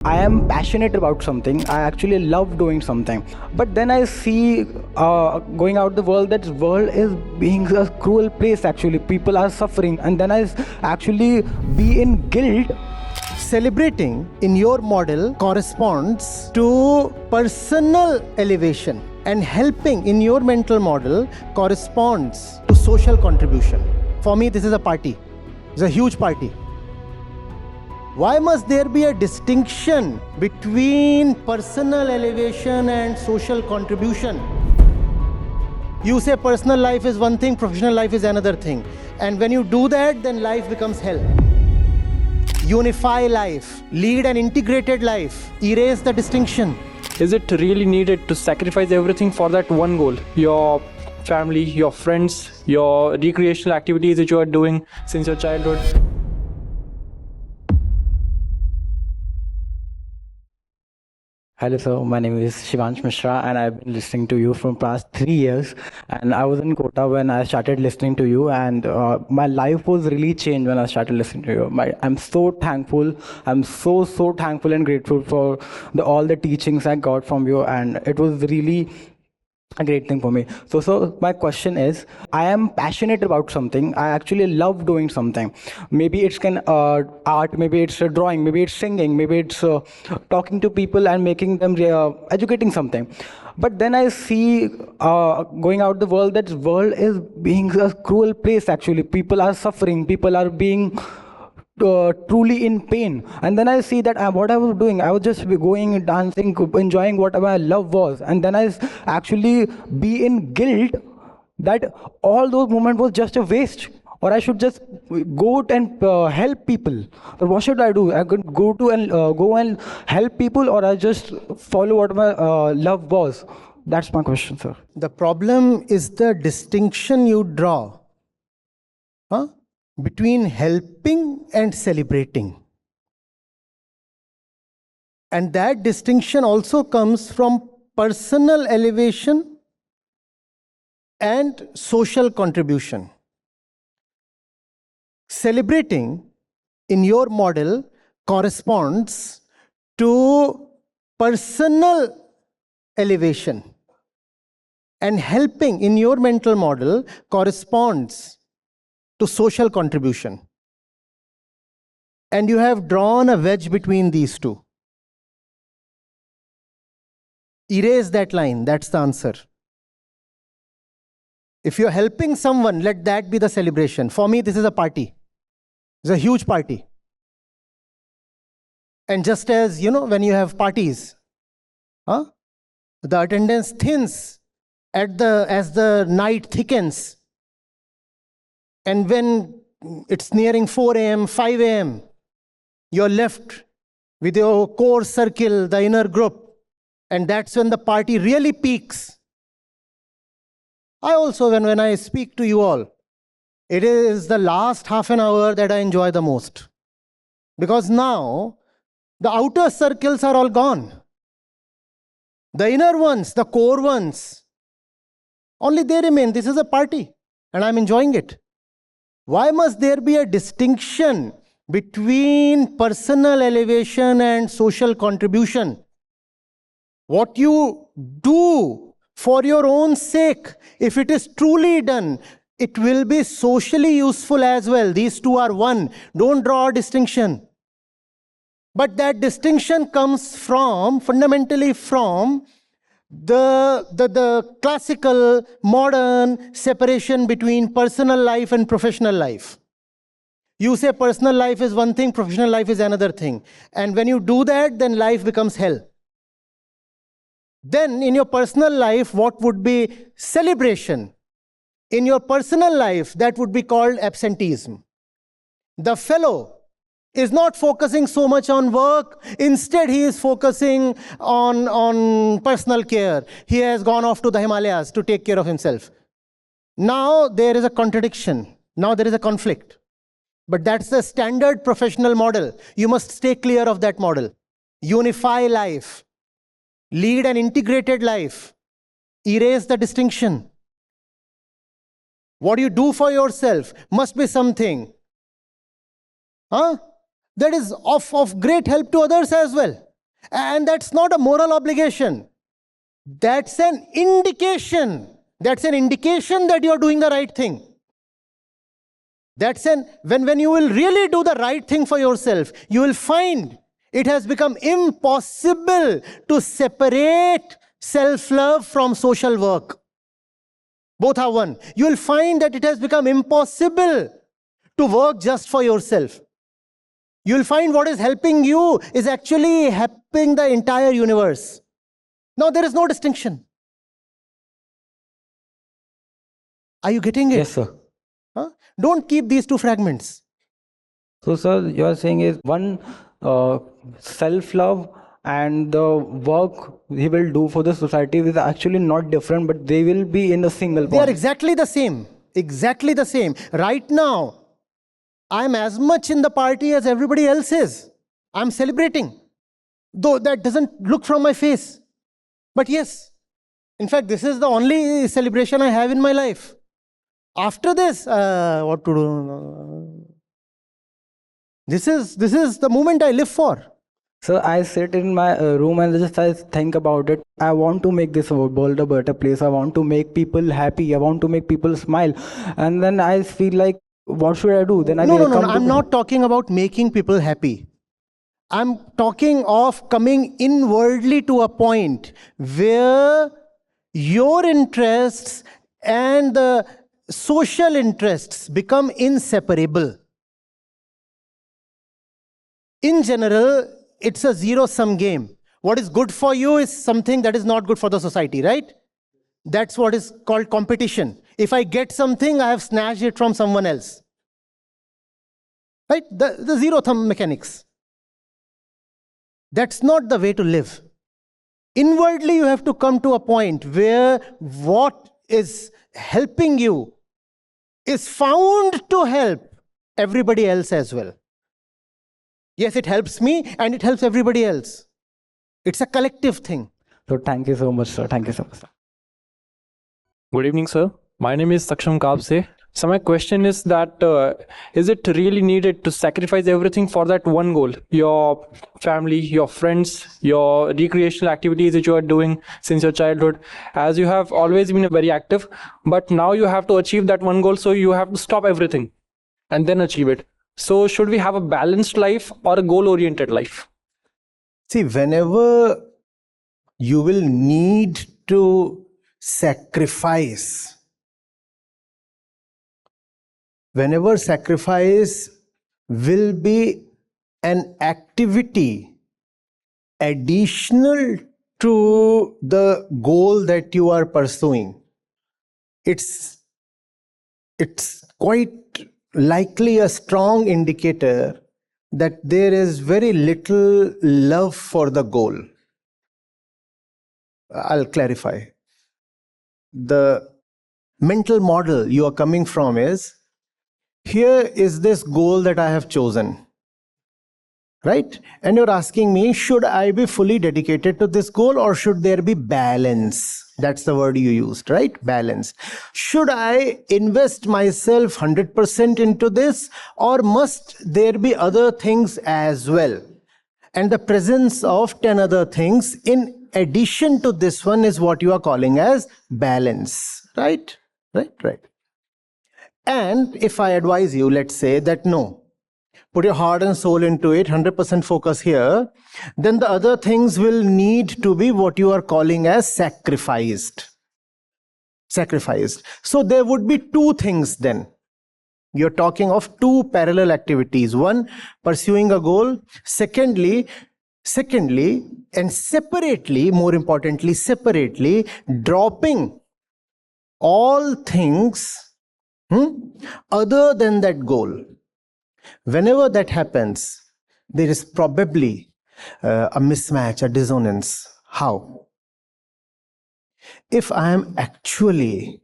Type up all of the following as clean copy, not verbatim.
I am passionate about something. I actually love doing something. But then I see going out the world, that world is being a cruel place actually. People are suffering. And then actually be in guilt. Celebrating in your model corresponds to personal elevation, and helping in your mental model corresponds to social contribution. For me, this is a party. It's a huge party. Why must there be a distinction between personal elevation and social contribution? You say personal life is one thing, professional life is another thing. And when you do that, then life becomes hell. Unify life, lead an integrated life, erase the distinction. Is it really needed to sacrifice everything for that one goal? Your family, your friends, your recreational activities that you are doing since your childhood? Hello sir, my name is Shivansh Mishra and I've been listening to you from past 3 years, and I was in Kota when I started listening to you, and my life was really changed when I started listening to you. I'm so thankful. I'm so thankful and grateful for all the teachings I got from you, and it was really a great thing for me. So my question is, I am passionate about something. I actually love doing something. Maybe it's art, maybe it's drawing, maybe it's singing, maybe it's talking to people and making them educating something. But then I see going out the world, that world is being a cruel place actually. People are suffering, people are being truly in pain. And then I see that what I was doing, I was just going, dancing, enjoying whatever my love was. And then I actually be in guilt that all those moments was just a waste, or I should just go and help people. But what should I do? I could go and help people, or I just follow what my love was? That's my question, sir. The problem is the distinction you draw between helping and celebrating. And that distinction also comes from personal elevation and social contribution. Celebrating in your model corresponds to personal elevation, and helping in your mental model corresponds to social contribution. And you have drawn a wedge between these two. Erase that line, that's the answer. If you're helping someone, let that be the celebration. For me, this is a party. It's a huge party. And just as, when you have parties, the attendance thins as the night thickens. And when it's nearing 4 a.m., 5 a.m., you're left with your core circle, the inner group. And that's when the party really peaks. I also, when I speak to you all, it is the last half an hour that I enjoy the most. Because now, the outer circles are all gone. The inner ones, the core ones, only they remain. This is a party, and I'm enjoying it. Why must there be a distinction between personal elevation and social contribution? What you do for your own sake, if it is truly done, it will be socially useful as well. These two are one. Don't draw a distinction. But that distinction comes fundamentally from the classical, modern separation between personal life and professional life. You say personal life is one thing, professional life is another thing. And when you do that, then life becomes hell. Then in your personal life, what would be celebration? In your personal life, that would be called absenteeism. The fellow is not focusing so much on work. Instead, he is focusing on personal care. He has gone off to the Himalayas to take care of himself. Now there is a contradiction. Now there is a conflict. But that's the standard professional model. You must stay clear of that model. Unify life. Lead an integrated life. Erase the distinction. What you do for yourself must be something that is of great help to others as well. And that's not a moral obligation. That's an indication. That's an indication that you're doing the right thing. When you will really do the right thing for yourself, you will find it has become impossible to separate self-love from social work. Both are one. You will find that it has become impossible to work just for yourself. You will find what is helping you is actually helping the entire universe. Now there is no distinction. Are you getting it? Yes, sir. Huh? Don't keep these two fragments. So, sir, you are saying is one self-love and the work he will do for the society is actually not different, but they will be in a single They are point. exactly the same. Exactly the same. Right now, I'm as much in the party as everybody else is. I'm celebrating. Though that doesn't look from my face. But yes, in fact, this is the only celebration I have in my life. After this, what to do? This is the moment I live for. So I sit in my room and just I think about it. I want to make this world a better place. I want to make people happy. I want to make people smile. And then I feel like, what should I do? Then I No. come to I'm not talking about making people happy. I'm talking of coming inwardly to a point where your interests and the social interests become inseparable. In general, it's a zero-sum game. What is good for you is something that is not good for the society, right? That's what is called competition. If I get something, I have snatched it from someone else. Right? The zero-sum mechanics. That's not the way to live. Inwardly, you have to come to a point where what is helping you is found to help everybody else as well. Yes, it helps me and it helps everybody else. It's a collective thing. So thank you so much, sir. Thank you so much, sir. Good evening, sir. My name is Saksham Kapse. So my question is that is it really needed to sacrifice everything for that one goal? Your family, your friends, your recreational activities that you are doing since your childhood, as you have always been very active, but now you have to achieve that one goal, so you have to stop everything and then achieve it. So should we have a balanced life or a goal-oriented life? See, whenever you will need to sacrifice, whenever sacrifice will be an activity additional to the goal that you are pursuing, it's quite likely a strong indicator that there is very little love for the goal. I'll clarify. The mental model you are coming from is, here is this goal that I have chosen, right? And you're asking me, should I be fully dedicated to this goal or should there be balance? That's the word you used, right? Balance. Should I invest myself 100% into this, or must there be other things as well? And the presence of 10 other things in addition to this one is what you are calling as balance, right? Right. And if I advise you, let's say that no, put your heart and soul into it, 100% focus here, then the other things will need to be what you are calling as sacrificed. So there would be two things then. You're talking of two parallel activities. One, pursuing a goal. Secondly, and separately, more importantly, separately, dropping all things other than that goal. Whenever that happens, there is probably a mismatch, a dissonance. How? If I am actually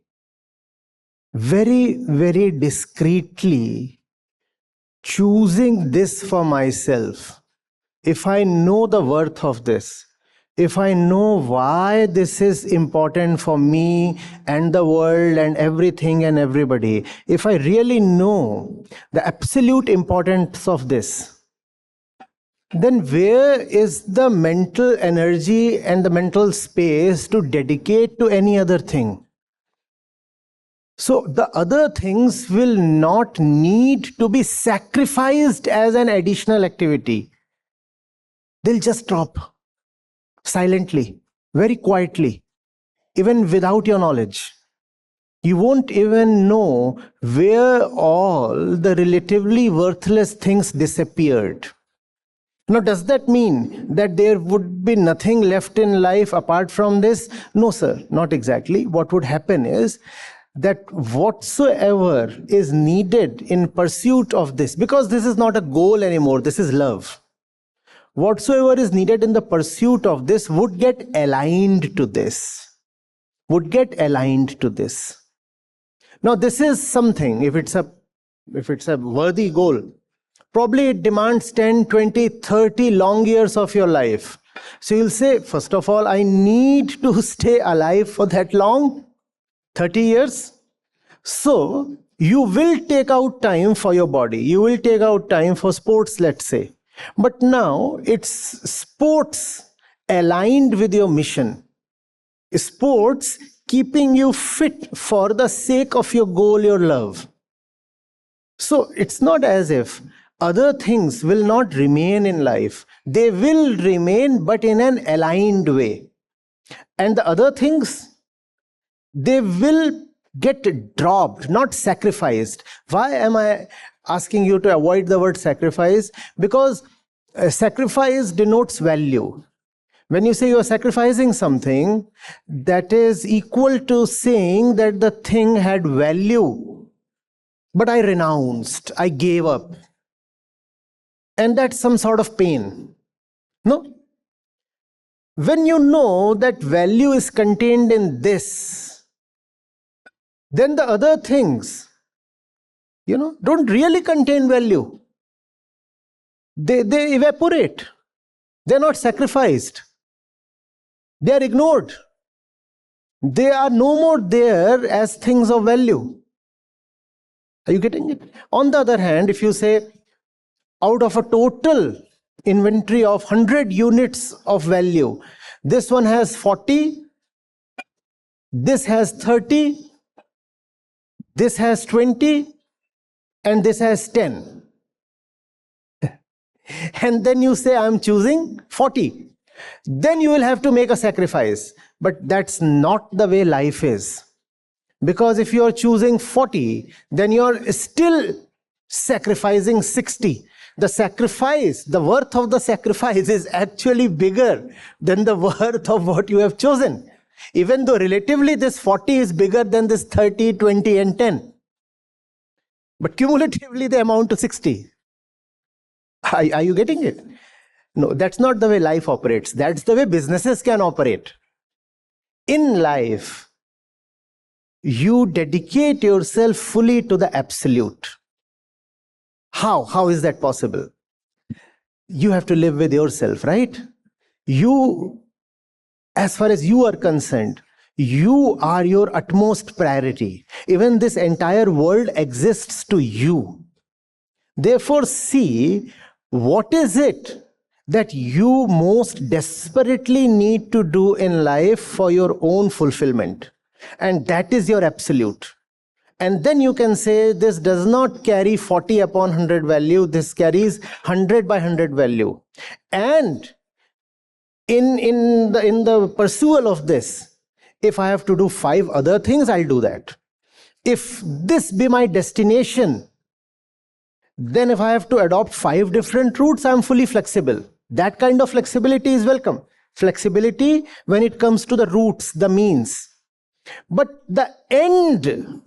very, very discreetly choosing this for myself, if I know the worth of this, if I know why this is important for me and the world and everything and everybody, if I really know the absolute importance of this, then where is the mental energy and the mental space to dedicate to any other thing? So the other things will not need to be sacrificed as an additional activity. They'll just drop silently, very quietly, even without your knowledge. You won't even know where all the relatively worthless things disappeared. Now, does that mean that there would be nothing left in life apart from this? No, sir, not exactly. What would happen is that whatsoever is needed in pursuit of this, because this is not a goal anymore, this is love. Whatsoever is needed in the pursuit of this would get aligned to this. Would get aligned to this. Now, this is something, if it's a worthy goal, probably it demands 10, 20, 30 long years of your life. So you'll say, first of all, I need to stay alive for that long, 30 years. So you will take out time for your body. You will take out time for sports, let's say. But now it's sports aligned with your mission. Sports keeping you fit for the sake of your goal, your love. So it's not as if other things will not remain in life. They will remain, but in an aligned way. And the other things, they will get dropped, not sacrificed. Why am I asking you to avoid the word sacrifice? Because sacrifice denotes value. When you say you are sacrificing something, that is equal to saying that the thing had value, but I renounced, I gave up. And that's some sort of pain. No? When you know that value is contained in this, then the other things, don't really contain value. They evaporate. They're not sacrificed. They are ignored. They are no more there as things of value. Are you getting it? On the other hand, if you say, out of a total inventory of 100 units of value, this one has 40, this has 30, this has 20, and this has 10. And then you say, I'm choosing 40. Then you will have to make a sacrifice. But that's not the way life is. Because if you're choosing 40, then you're still sacrificing 60. The sacrifice, the worth of the sacrifice is actually bigger than the worth of what you have chosen. Even though relatively this 40 is bigger than this 30, 20, and 10. But cumulatively they amount to 60. Are you getting it? No, that's not the way life operates. That's the way businesses can operate. In life, you dedicate yourself fully to the absolute. How? How is that possible? You have to live with yourself, right? You, as far as you are concerned, you are your utmost priority. Even this entire world exists to you. Therefore, see, what is it that you most desperately need to do in life for your own fulfillment? And that is your absolute. And then you can say, this does not carry 40 upon 100 value, this carries 100 by 100 value. And in the pursuit of this, if I have to do 5 other things, I'll do that. If this be my destination, then if I have to adopt 5 different routes, I'm fully flexible. That kind of flexibility is welcome. Flexibility when it comes to the routes, the means. But the end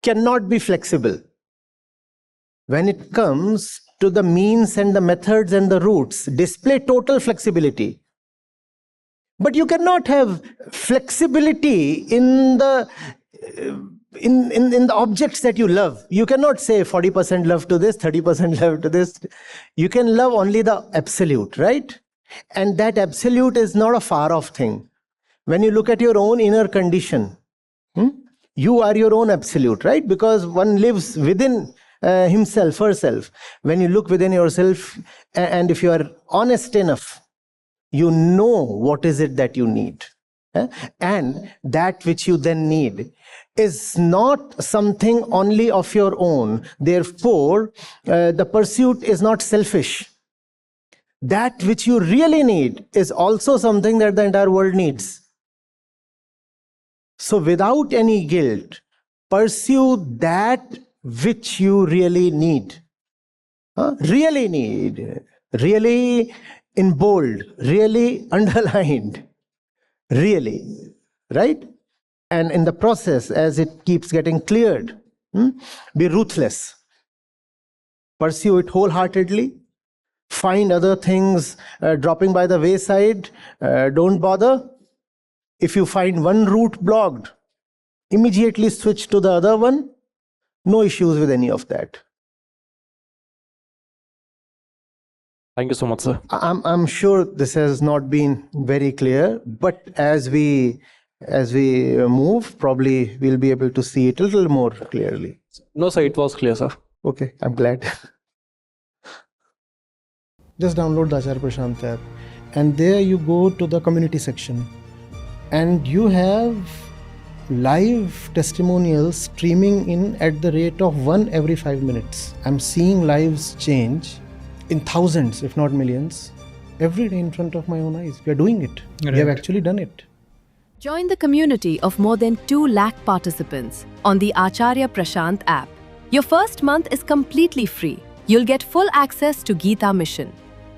cannot be flexible. When it comes to the means and the methods and the routes, display total flexibility. But you cannot have flexibility in the objects that you love. You cannot say 40% love to this, 30% love to this. You can love only the absolute, right? And that absolute is not a far-off thing. When you look at your own inner condition, you are your own absolute, right? Because one lives within himself, herself. When you look within yourself, and if you are honest enough, you know what is it that you need. And that which you then need is not something only of your own. Therefore, the pursuit is not selfish. That which you really need is also something that the entire world needs. So without any guilt, pursue that which you really need. Really need. Really in bold. Really underlined. Really. Right? And in the process, as it keeps getting cleared, be ruthless. Pursue it wholeheartedly. Find other things dropping by the wayside. Don't bother. If you find one route blocked, immediately switch to the other one. No issues with any of that. Thank you so much, sir. I'm sure this has not been very clear, but as we move, probably we'll be able to see it a little more clearly. No, sir, it was clear, sir. Okay, I'm glad. Just download the Acharya Prashant app, and there you go to the community section, and you have live testimonials streaming in at the rate of 1 every 5 minutes. I'm seeing lives change in thousands, if not millions, every day in front of my own eyes. We are doing it. Right. We have actually done it. Join the community of more than 2 lakh participants on the Acharya Prashant app. Your first month is completely free. You'll get full access to Gita Mission.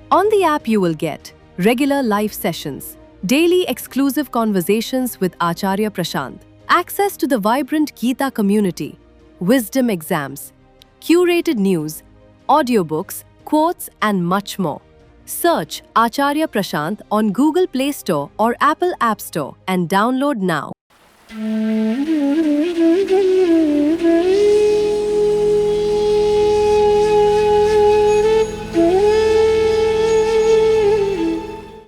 On the app, you will get regular live sessions, daily exclusive conversations with Acharya Prashant, access to the vibrant Gita community, wisdom exams, curated news, audiobooks, quotes, and much more. Search Acharya Prashant on Google Play Store or Apple App Store and download now.